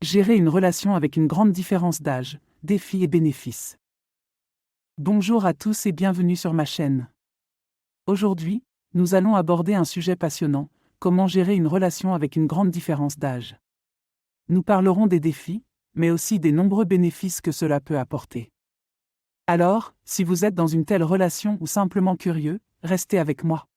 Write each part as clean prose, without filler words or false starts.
Gérer une relation avec une grande différence d'âge, défis et bénéfices. Bonjour à tous et bienvenue sur ma chaîne. Aujourd'hui, nous allons aborder un sujet passionnant, comment gérer une relation avec une grande différence d'âge. Nous parlerons des défis, mais aussi des nombreux bénéfices que cela peut apporter. Alors, si vous êtes dans une telle relation ou simplement curieux, restez avec moi.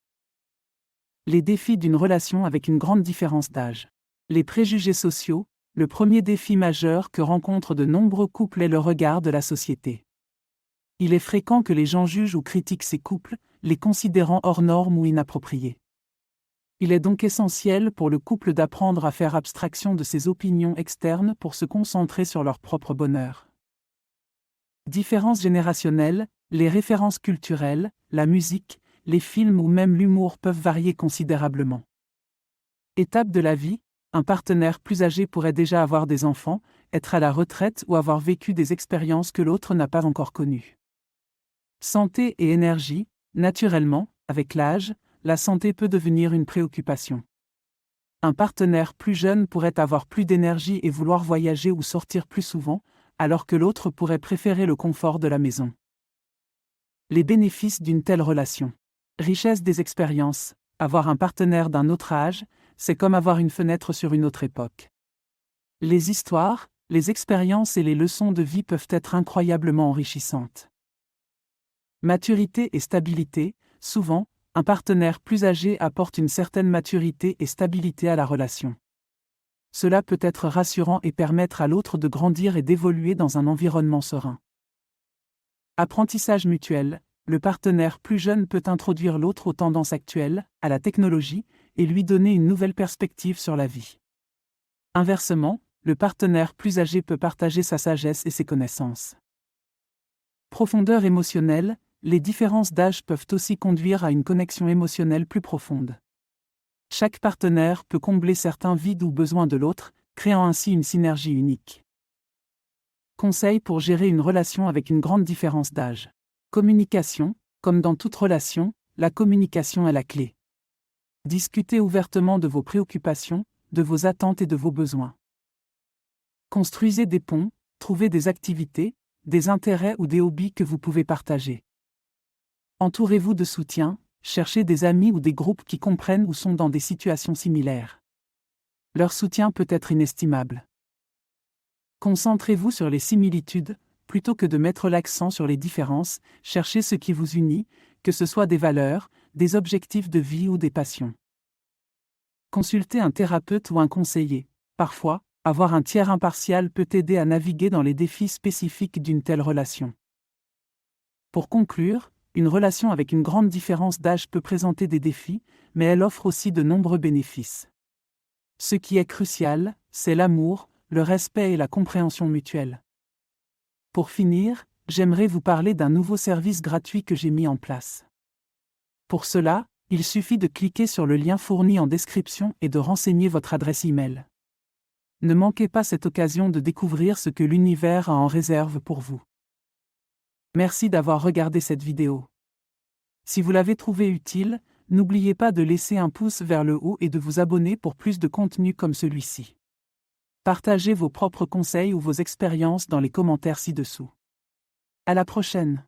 Les défis d'une relation avec une grande différence d'âge. Les préjugés sociaux. Le premier défi majeur que rencontrent de nombreux couples est le regard de la société. Il est fréquent que les gens jugent ou critiquent ces couples, les considérant hors normes ou inappropriés. Il est donc essentiel pour le couple d'apprendre à faire abstraction de ces opinions externes pour se concentrer sur leur propre bonheur. Différences générationnelles, les références culturelles, la musique, les films ou même l'humour peuvent varier considérablement. Étape de la vie. Un partenaire plus âgé pourrait déjà avoir des enfants, être à la retraite ou avoir vécu des expériences que l'autre n'a pas encore connues. Santé et énergie. Naturellement, avec l'âge, la santé peut devenir une préoccupation. Un partenaire plus jeune pourrait avoir plus d'énergie et vouloir voyager ou sortir plus souvent, alors que l'autre pourrait préférer le confort de la maison. Les bénéfices d'une telle relation. Richesse des expériences. Avoir un partenaire d'un autre âge, c'est comme avoir une fenêtre sur une autre époque. Les histoires, les expériences et les leçons de vie peuvent être incroyablement enrichissantes. Maturité et stabilité. Souvent, un partenaire plus âgé apporte une certaine maturité et stabilité à la relation. Cela peut être rassurant et permettre à l'autre de grandir et d'évoluer dans un environnement serein. Apprentissage mutuel. Le partenaire plus jeune peut introduire l'autre aux tendances actuelles, à la technologie, et lui donner une nouvelle perspective sur la vie. Inversement, le partenaire plus âgé peut partager sa sagesse et ses connaissances. Profondeur émotionnelle. Les différences d'âge peuvent aussi conduire à une connexion émotionnelle plus profonde. Chaque partenaire peut combler certains vides ou besoins de l'autre, créant ainsi une synergie unique. Conseils pour gérer une relation avec une grande différence d'âge. Communication. Comme dans toute relation, la communication est la clé. Discutez ouvertement de vos préoccupations, de vos attentes et de vos besoins. Construisez des ponts, trouvez des activités, des intérêts ou des hobbies que vous pouvez partager. Entourez-vous de soutien, cherchez des amis ou des groupes qui comprennent ou sont dans des situations similaires. Leur soutien peut être inestimable. Concentrez-vous sur les similitudes, plutôt que de mettre l'accent sur les différences, cherchez ce qui vous unit, que ce soit des valeurs, des objectifs de vie ou des passions. Consultez un thérapeute ou un conseiller. Parfois, avoir un tiers impartial peut aider à naviguer dans les défis spécifiques d'une telle relation. Pour conclure, une relation avec une grande différence d'âge peut présenter des défis, mais elle offre aussi de nombreux bénéfices. Ce qui est crucial, c'est l'amour, le respect et la compréhension mutuelle. Pour finir, j'aimerais vous parler d'un nouveau service gratuit que j'ai mis en place. Pour cela, il suffit de cliquer sur le lien fourni en description et de renseigner votre adresse e-mail. Ne manquez pas cette occasion de découvrir ce que l'univers a en réserve pour vous. Merci d'avoir regardé cette vidéo. Si vous l'avez trouvée utile, n'oubliez pas de laisser un pouce vers le haut et de vous abonner pour plus de contenu comme celui-ci. Partagez vos propres conseils ou vos expériences dans les commentaires ci-dessous. À la prochaine!